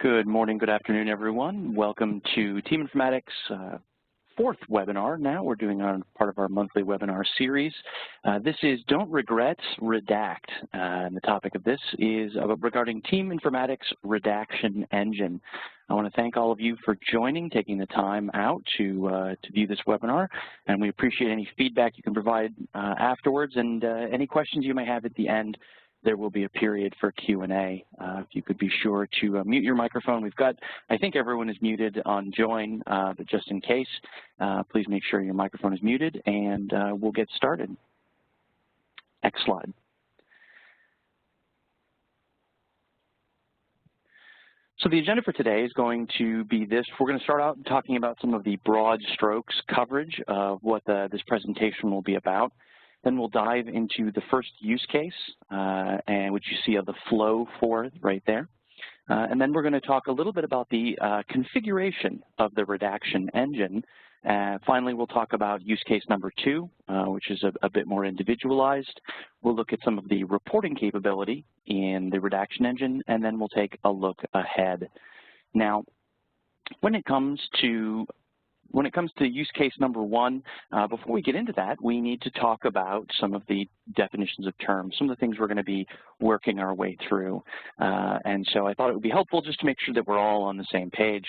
Good morning, good afternoon, everyone. Welcome to Team Informatics' fourth webinar now. We're doing part of our monthly webinar series. This is Don't Regret, Redact. And the topic of this is regarding Team Informatics Redaction Engine. I want to thank all of you for joining, taking the time out to view this webinar, and we appreciate any feedback you can provide afterwards, and any questions you may have at the end. There will be a period for Q&A. If you could be sure to mute your microphone. I think everyone is muted on join, but just in case, please make sure your microphone is muted, and we'll get started. Next slide. So the agenda for today is going to be this. We're going to start out talking about some of the broad strokes coverage of what this presentation will be about. Then we'll dive into the first use case, and which you see of the flow for right there. And then we're going to talk a little bit about the configuration of the Redaction Engine. Finally, we'll talk about use case number 2, which is a bit more individualized. We'll look at some of the reporting capability in the Redaction Engine, and then we'll take a look ahead. Now, when it comes to use case number 1, before we get into that, we need to talk about some of the definitions of terms, some of the things we're going to be working our way through. And so I thought it would be helpful just to make sure that we're all on the same page.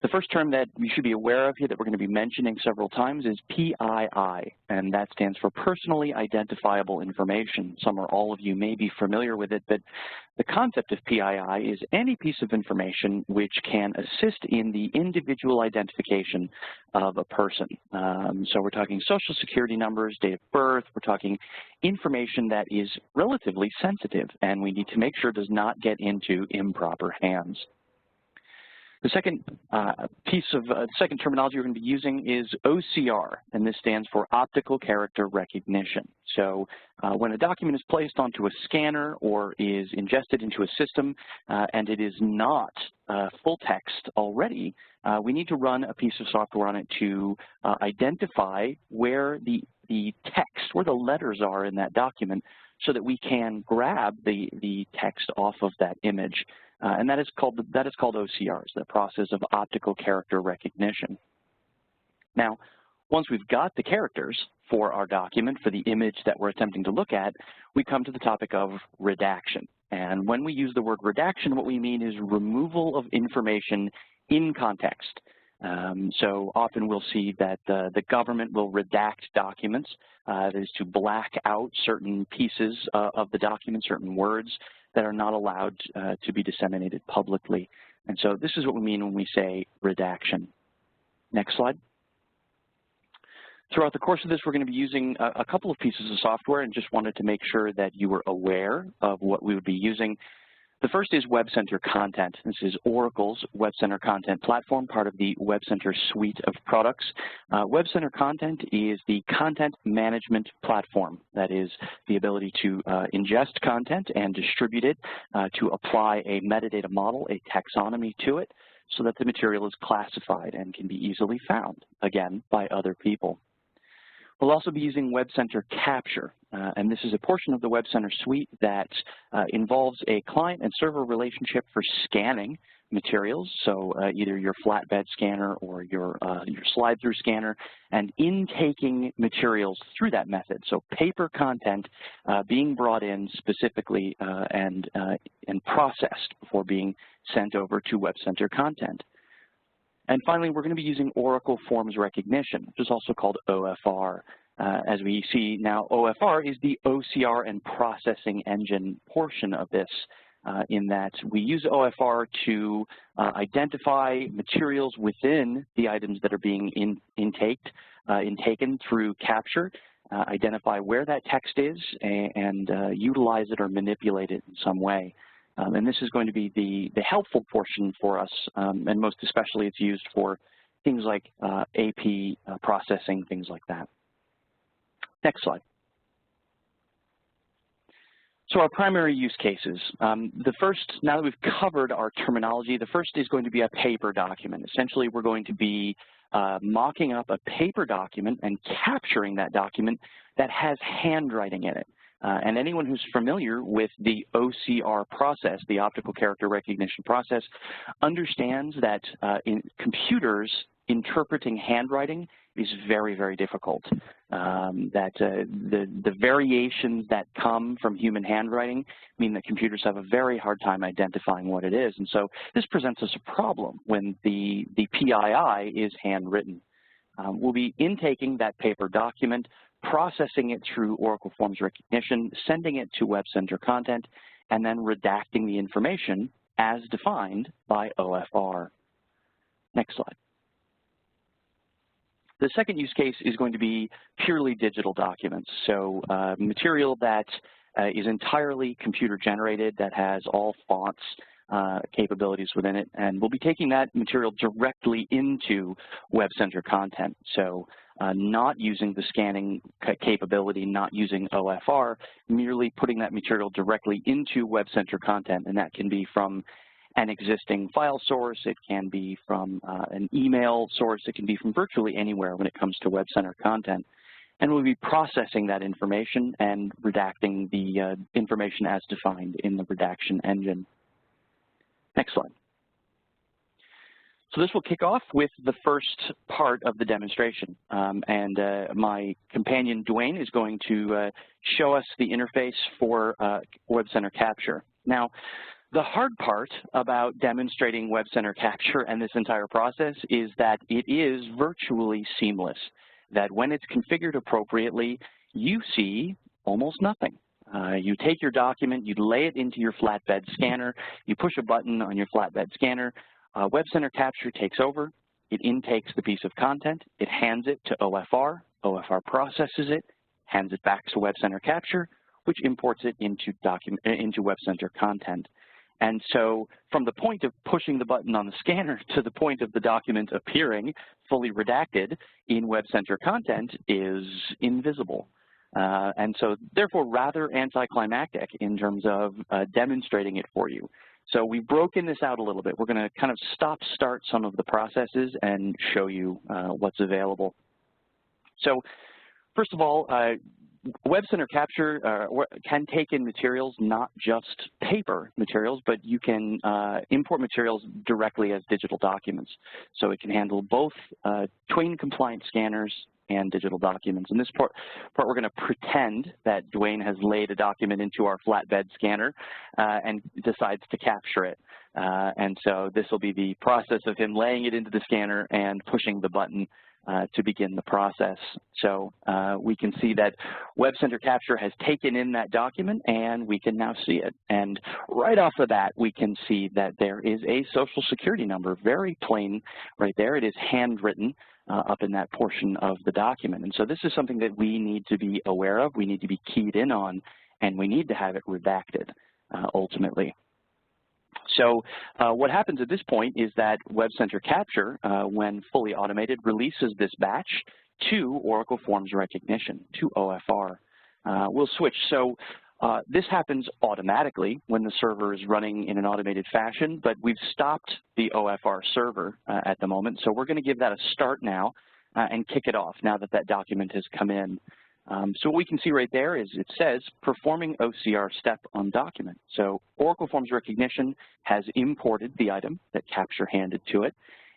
The first term that you should be aware of here that we're going to be mentioning several times is PII, and that stands for Personally Identifiable Information. Some or all of you may be familiar with it, but the concept of PII is any piece of information which can assist in the individual identification of a person. So we're talking social security numbers, date of birth, we're talking information that is relatively sensitive, and we need to make sure it does not get into improper hands. The second second terminology we're going to be using is OCR, and this stands for Optical Character Recognition. So when a document is placed onto a scanner or is ingested into a system and it is not full text already, we need to run a piece of software on it to identify where the text, where the letters are in that document, so that we can grab the text off of that image. And that is called OCRs, the process of optical character recognition. Now, once we've got the characters for our document, for the image that we're attempting to look at, we come to the topic of redaction. And when we use the word redaction, what we mean is removal of information in context. So often we'll see that the government will redact documents. That is to black out certain pieces of the document, certain words that are not allowed to be disseminated publicly. And so this is what we mean when we say redaction. Next slide. Throughout the course of this, we're going to be using a couple of pieces of software, and just wanted to make sure that you were aware of what we would be using. The first is WebCenter Content. This is Oracle's WebCenter Content platform, part of the WebCenter suite of products. WebCenter Content is the content management platform. That is the ability to ingest content and distribute it, to apply a metadata model, a taxonomy to it, so that the material is classified and can be easily found, again, by other people. We'll also be using WebCenter Capture, and this is a portion of the WebCenter suite that involves a client and server relationship for scanning materials, so either your flatbed scanner or your slide-through scanner, and intaking materials through that method. So paper content being brought in specifically and processed before being sent over to WebCenter Content. And finally, we're going to be using Oracle Forms Recognition, which is also called OFR. As we see now, OFR is the OCR and processing engine portion of this, in that we use OFR to identify materials within the items that are being intaken through capture, identify where that text is, and utilize it or manipulate it in some way. And this is going to be the helpful portion for us, and most especially it's used for things like AP processing, things like that. Next slide. So our primary use cases. The first, now that we've covered our terminology, the first is going to be a paper document. Essentially, we're going to be mocking up a paper document and capturing that document that has handwriting in it. And anyone who's familiar with the OCR process, the optical character recognition process, understands that in computers, interpreting handwriting is very, very difficult. The variations that come from human handwriting mean that computers have a very hard time identifying what it is. And so this presents us a problem when the PII is handwritten. We'll be intaking that paper document, processing it through Oracle Forms Recognition, sending it to WebCenter Content, and then redacting the information as defined by OFR. Next slide. The second use case is going to be purely digital documents. So material that is entirely computer generated, that has all fonts capabilities within it, and we'll be taking that material directly into WebCenter Content. So not using the scanning capability, not using OFR, merely putting that material directly into WebCenter Content, and that can be from an existing file source, it can be from an email source, it can be from virtually anywhere when it comes to WebCenter Content. And we'll be processing that information and redacting the information as defined in the Redaction Engine. Next slide. So this will kick off with the first part of the demonstration. My companion, Dwayne, is going to show us the interface for WebCenter Capture. Now, the hard part about demonstrating WebCenter Capture and this entire process is that it is virtually seamless, that when it's configured appropriately, you see almost nothing. You take your document, you lay it into your flatbed scanner, you push a button on your flatbed scanner, WebCenter Capture takes over, it intakes the piece of content, it hands it to OFR, OFR processes it, hands it back to WebCenter Capture, which imports it into WebCenter Content. And so from the point of pushing the button on the scanner to the point of the document appearing fully redacted in WebCenter Content is invisible. And so therefore rather anticlimactic in terms of demonstrating it for you. So we've broken this out a little bit. We're going to kind of start some of the processes and show you what's available. So first of all, WebCenter Capture can take in materials, not just paper materials, but you can import materials directly as digital documents. So it can handle both Twain compliant scanners and digital documents. In this part we're going to pretend that Dwayne has laid a document into our flatbed scanner and decides to capture it. And so this will be the process of him laying it into the scanner and pushing the button to begin the process. So we can see that WebCenter Capture has taken in that document and we can now see it. And right off the bat, we can see that there is a social security number, very plain right there. It is handwritten up in that portion of the document. And so this is something that we need to be aware of, we need to be keyed in on, and we need to have it redacted ultimately. So what happens at this point is that WebCenter Capture, when fully automated, releases this batch to Oracle Forms Recognition, to OFR. We'll switch. So this happens automatically when the server is running in an automated fashion, but we've stopped the OFR server at the moment. So we're going to give that a start now and kick it off now that that document has come in. So what we can see right there is it says performing OCR step on document. So Oracle Forms Recognition has imported the item that Capture handed to it.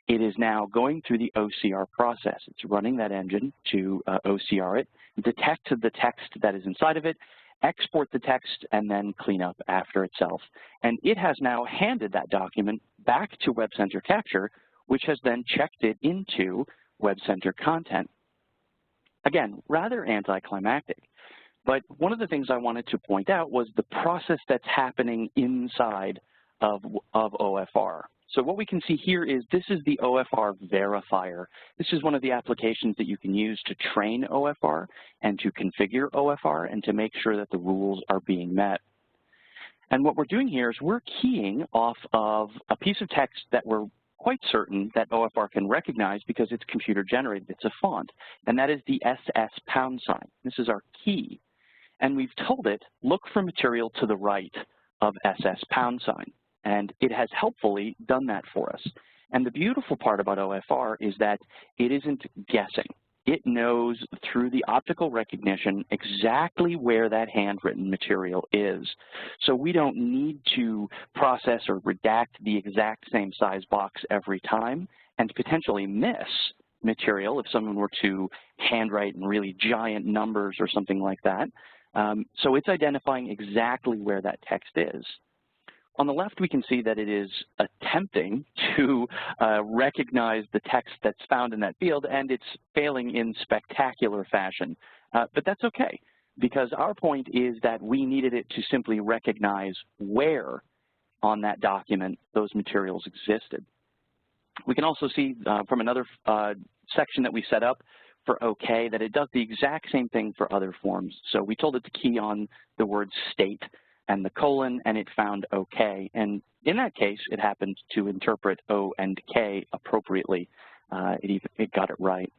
It is now going through the OCR process. It's running that engine to OCR it, detect the text that is inside of it, export the text, and then clean up after itself. And it has now handed that document back to WebCenter Capture, which has then checked it into WebCenter Content. Again, rather anticlimactic, but one of the things I wanted to point out was the process that's happening inside of OFR. So what we can see here is this is the OFR verifier. This is one of the applications that you can use to train OFR and to configure OFR and to make sure that the rules are being met. And what we're doing here is we're keying off of a piece of text that we're quite certain that OFR can recognize because it's computer generated, it's a font, and that is the SS pound sign. This is our key. And we've told it, look for material to the right of SS pound sign. And it has helpfully done that for us. And the beautiful part about OFR is that it isn't guessing. it knows through the optical recognition exactly where that handwritten material is. So we don't need to process or redact the exact same size box every time and potentially miss material if someone were to handwrite in really giant numbers or something like that. So it's identifying exactly where that text is. On the left, we can see that it is attempting to recognize the text that's found in that field, and it's failing in spectacular fashion. But that's okay, because our point is that we needed it to simply recognize where on that document those materials existed. We can also see from another section that we set up for OK that it does the exact same thing for other forms. So we told it to key on the word state and the colon, and it found OK. And in that case, it happened to interpret O and K appropriately. It got it right.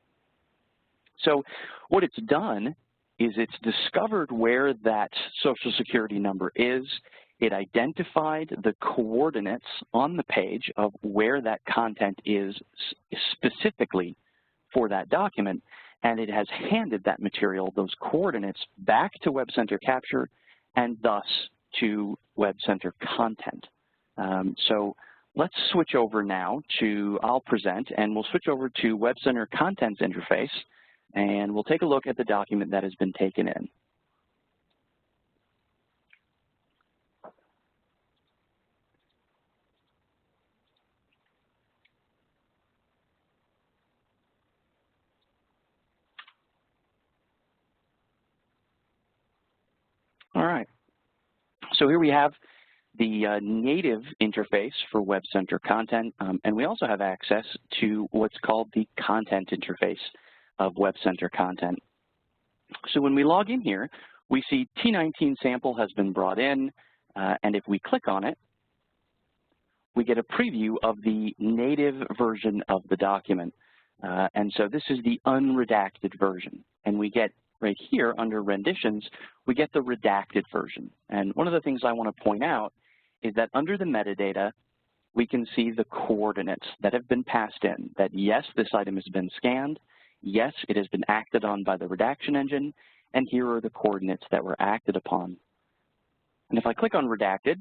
So what it's done is it's discovered where that Social Security number is. It identified the coordinates on the page of where that content is specifically for that document, and it has handed that material, those coordinates, back to WebCenter Capture and thus to WebCenter Content. So let's switch over now to, I'll present, and we'll switch over to WebCenter Content's interface, and we'll take a look at the document that has been taken in. All right. So here we have the native interface for WebCenter Content, and we also have access to what's called the content interface of WebCenter Content. So when we log in here, we see T19 sample has been brought in, and if we click on it, we get a preview of the native version of the document. And so this is the unredacted version, and we get right here under renditions, we get the redacted version. And one of the things I want to point out is that under the metadata, we can see the coordinates that have been passed in, that yes, this item has been scanned, yes, it has been acted on by the Redaction Engine, and here are the coordinates that were acted upon. And if I click on redacted,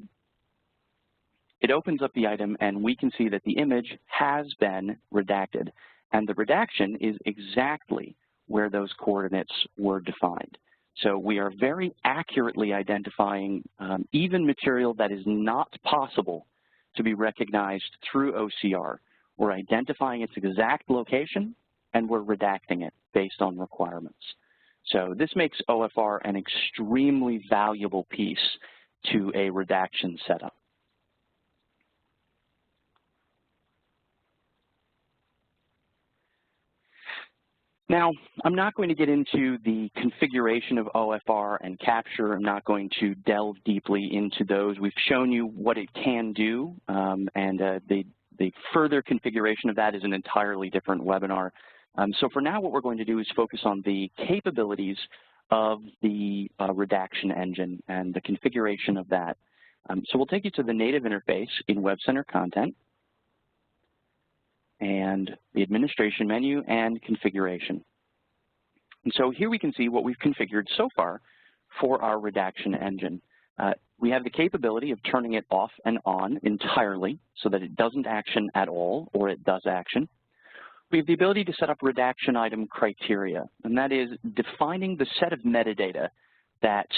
it opens up the item and we can see that the image has been redacted, and the redaction is exactly where those coordinates were defined. So we are very accurately identifying even material that is not possible to be recognized through OCR. We're identifying its exact location and we're redacting it based on requirements. So this makes OFR an extremely valuable piece to a redaction setup. Now, I'm not going to get into the configuration of OFR and Capture. I'm not going to delve deeply into those. We've shown you what it can do, and the further configuration of that is an entirely different webinar. So for now, what we're going to do is focus on the capabilities of the Redaction Engine and the configuration of that. So we'll take you to the native interface in WebCenter Content, and the administration menu and configuration. And so here we can see what we've configured so far for our Redaction Engine. We have the capability of turning it off and on entirely so that it doesn't action at all, or it does action. We have the ability to set up redaction item criteria, and that is defining the set of metadata that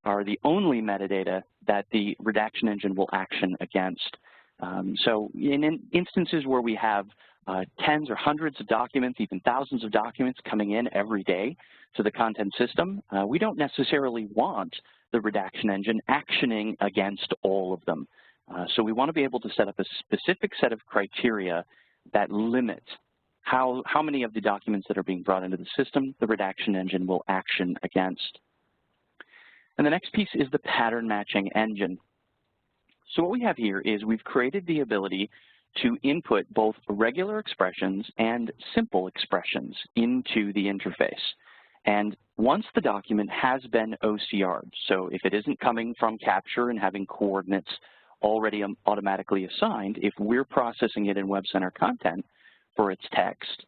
are the only metadata that the Redaction Engine will action against. So in instances where we have tens or hundreds of documents, even thousands of documents coming in every day to the content system, we don't necessarily want the Redaction Engine actioning against all of them. So we want to be able to set up a specific set of criteria that limit how many of the documents that are being brought into the system the Redaction Engine will action against. And the next piece is the pattern matching engine. So what we have here is we've created the ability to input both regular expressions and simple expressions into the interface. And once the document has been OCR'd, so if it isn't coming from Capture and having coordinates already automatically assigned, if we're processing it in WebCenter Content for its text,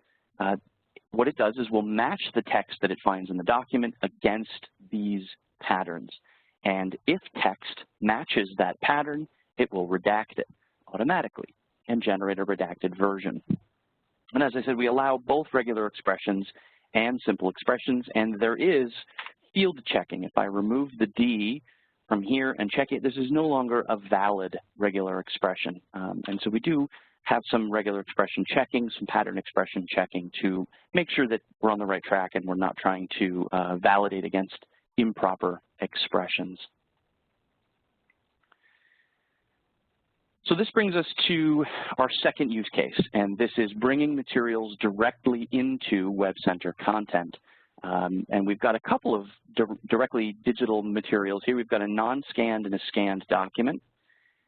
what it does is we'll match the text that it finds in the document against these patterns. And if text matches that pattern, it will redact it automatically and generate a redacted version. And as I said, we allow both regular expressions and simple expressions, and there is field checking. If I remove the D from here and check it, this is no longer a valid regular expression. And so we do have some regular expression checking, some pattern expression checking to make sure that we're on the right track and we're not trying to validate against improper expressions. So this brings us to our second use case, and this is bringing materials directly into WebCenter Content. And we've got a couple of directly digital materials here. We've got a non-scanned and a scanned document.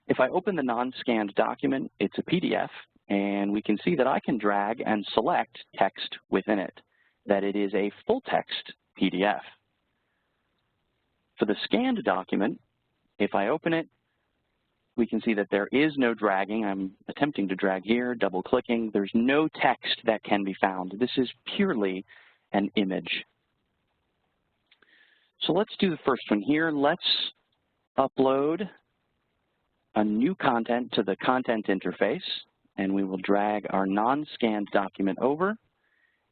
If I open the non-scanned document, it's a PDF, and we can see that I can drag and select text within it, that it is a full text PDF. For the scanned document, if I open it, we can see that there is no dragging. I'm attempting to drag here, double-clicking. There's no text that can be found. This is purely an image. So let's do the first one here. Let's upload a new content to the content interface, and we will drag our non-scanned document over,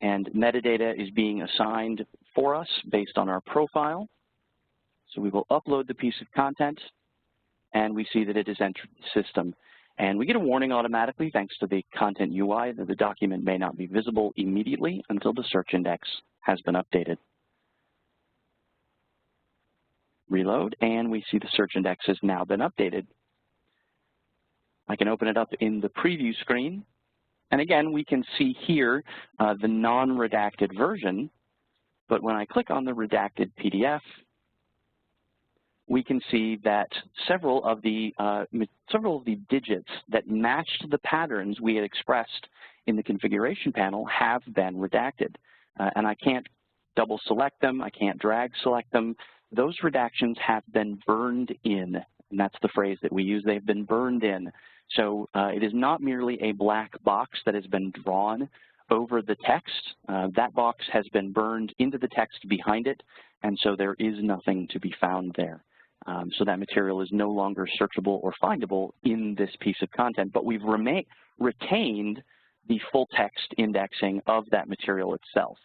and metadata is being assigned for us based on our profile. So we will upload the piece of content, and we see that it is entered the system. And we get a warning automatically, thanks to the content UI, that the document may not be visible immediately until the search index has been updated. Reload, and we see the search index has now been updated. I can open it up in the preview screen, and again, we can see here the non-redacted version, but when I click on the redacted PDF, we can see that several of the digits that matched the patterns we had expressed in the configuration panel have been redacted. And I can't double select them, I can't drag select them. Those redactions have been burned in, and that's the phrase that we use, they've been burned in. So it is not merely a black box that has been drawn over the text. That box has been burned into the text behind it, and so there is nothing to be found there. So that material is no longer searchable or findable in this piece of content, but we've retained the full text indexing of that material itself.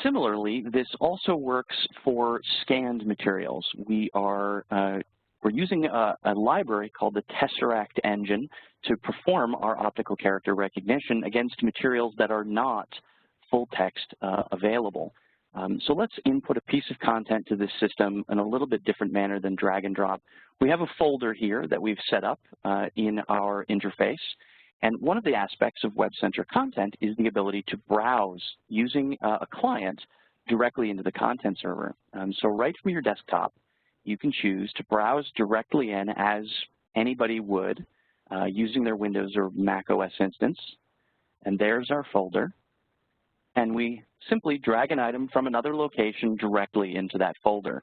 Similarly, this also works for scanned materials. We're using a library called the Redaction Engine to perform our optical character recognition against materials that are not full text available. So let's input a piece of content to this system in a little bit different manner than drag and drop. We have a folder here that we've set up in our interface. And one of the aspects of WebCenter Content is the ability to browse using a client directly into the content server. So right from your desktop, you can choose to browse directly in as anybody would using their Windows or Mac OS instance. And there's our folder. And we simply drag an item from another location directly into that folder.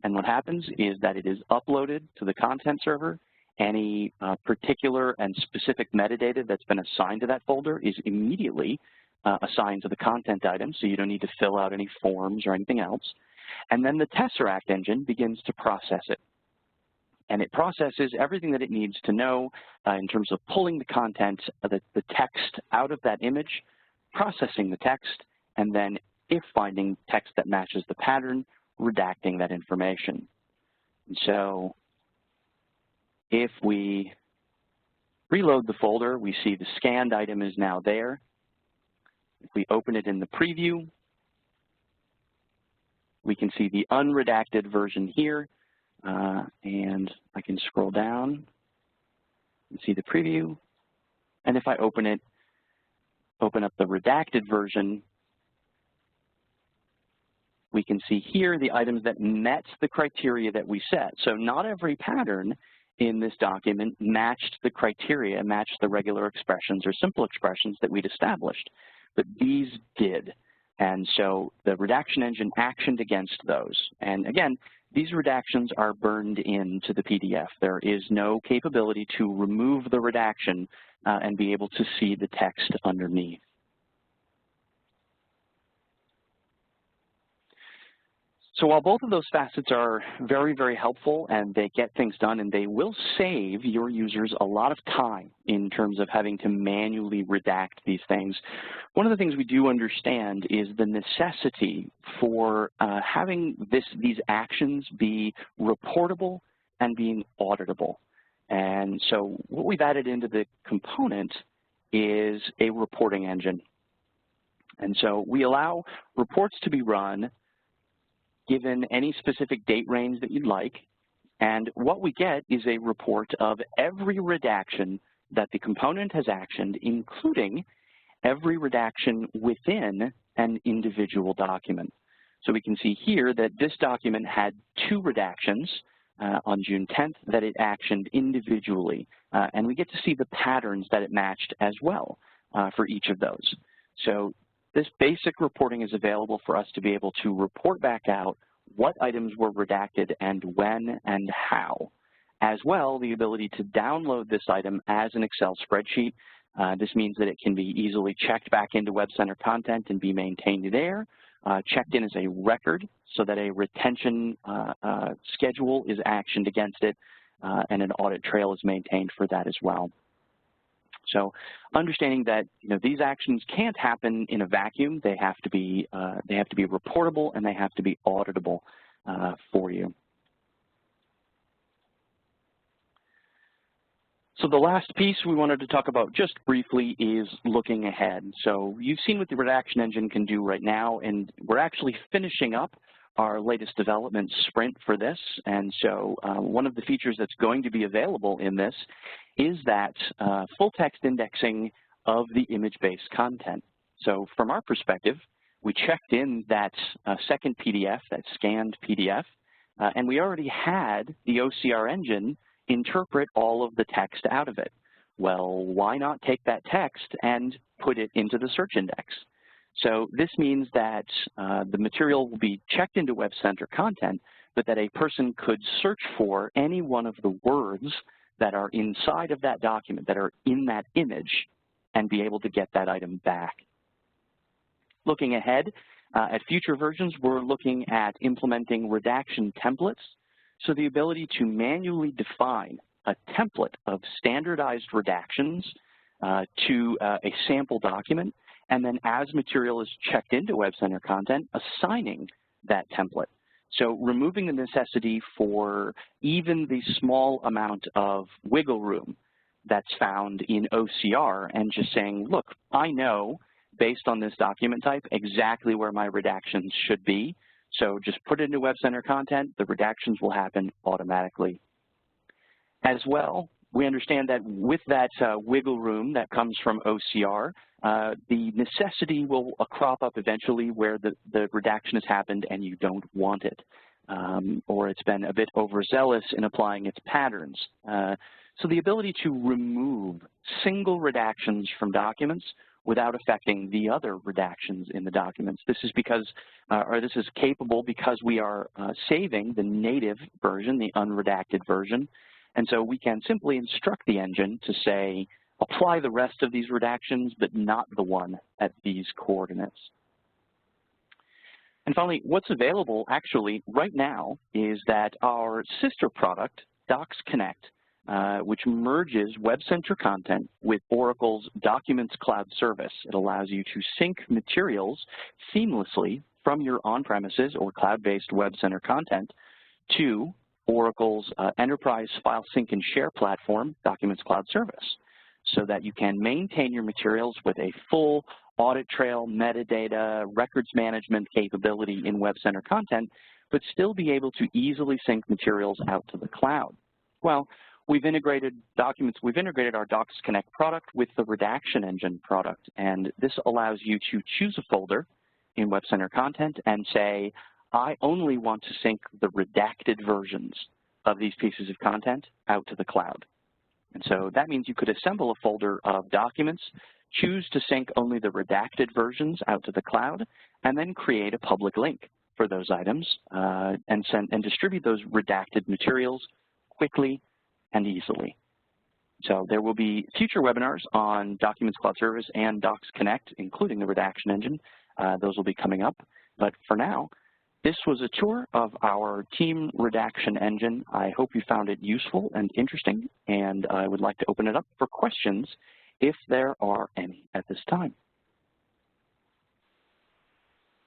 And what happens is that it is uploaded to the content server. Any particular and specific metadata that's been assigned to that folder is immediately assigned to the content item, so you don't need to fill out any forms or anything else. And then the Redaction Engine begins to process it. And it processes everything that it needs to know in terms of pulling the content, the text out of that image, processing the text, and then, if finding text that matches the pattern, redacting that information. And so if we reload the folder, we see the scanned item is now there. If we open it in the preview, we can see the unredacted version here. And I can scroll down and see the preview. And if I open up the redacted version, we can see here the items that met the criteria that we set. So not every pattern in this document matched the criteria, matched the regular expressions or simple expressions that we'd established, but these did. And so the Redaction Engine actioned against those. And again, these redactions are burned into the PDF. There is no capability to remove the redaction and be able to see the text underneath. So while both of those facets are very, very helpful and they get things done and they will save your users a lot of time in terms of having to manually redact these things, one of the things we do understand is the necessity for having these actions be reportable and being auditable. And so what we've added into the component is a reporting engine. And so we allow reports to be run given any specific date range that you'd like, and what we get is a report of every redaction that the component has actioned, including every redaction within an individual document. So we can see here that this document had 2 redactions on June 10th that it actioned individually, and we get to see the patterns that it matched as well for each of those. So this basic reporting is available for us to be able to report back out what items were redacted and when and how. As well, the ability to download this item as an Excel spreadsheet. This means that it can be easily checked back into WebCenter Content and be maintained there, checked in as a record so that a retention schedule is actioned against it, and an audit trail is maintained for that as well. So understanding that these actions can't happen in a vacuum, they have to be reportable and they have to be auditable for you. So the last piece we wanted to talk about just briefly is looking ahead. So you've seen what the Redaction Engine can do right now, and we're actually finishing up our latest development sprint for this. And so one of the features that's going to be available in this is that full text indexing of the image-based content. So from our perspective, we checked in that second PDF, that scanned PDF, and we already had the OCR engine interpret all of the text out of it. Well, why not take that text and put it into the search index? So this means that the material will be checked into WebCenter Content, but that a person could search for any one of the words that are inside of that document, that are in that image, and be able to get that item back. Looking ahead at future versions, we're looking at implementing redaction templates. So the ability to manually define a template of standardized redactions to a sample document, and then as material is checked into WebCenter Content, assigning that template. So removing the necessity for even the small amount of wiggle room that's found in OCR and just saying, look, I know based on this document type exactly where my redactions should be. So just put it into WebCenter Content, the redactions will happen automatically. As well, we understand that with that wiggle room that comes from OCR, the necessity will crop up eventually where the redaction has happened and you don't want it, or it's been a bit overzealous in applying its patterns. So the ability to remove single redactions from documents without affecting the other redactions in the documents. This is because, or this is capable because we are saving the native version, the unredacted version. And so we can simply instruct the engine to say, apply the rest of these redactions, but not the one at these coordinates. And finally, what's available actually right now is that our sister product, Docs Connect, which merges WebCenter Content with Oracle's Documents Cloud service. It allows you to sync materials seamlessly from your on-premises or cloud-based WebCenter Content to Oracle's enterprise file sync and share platform, Documents Cloud service, so that you can maintain your materials with a full audit trail, metadata, records management capability in WebCenter Content, but still be able to easily sync materials out to the cloud. Well, we've integrated our Docs Connect product with the Redaction Engine product, and this allows you to choose a folder in WebCenter Content and say, I only want to sync the redacted versions of these pieces of content out to the cloud. And so that means you could assemble a folder of documents, choose to sync only the redacted versions out to the cloud, and then create a public link for those items and distribute those redacted materials quickly and easily. So there will be future webinars on Documents Cloud Service and Docs Connect, including the Redaction Engine. Those will be coming up. But for now, this was a tour of our Team Redaction Engine. I hope you found it useful and interesting, and I would like to open it up for questions if there are any at this time.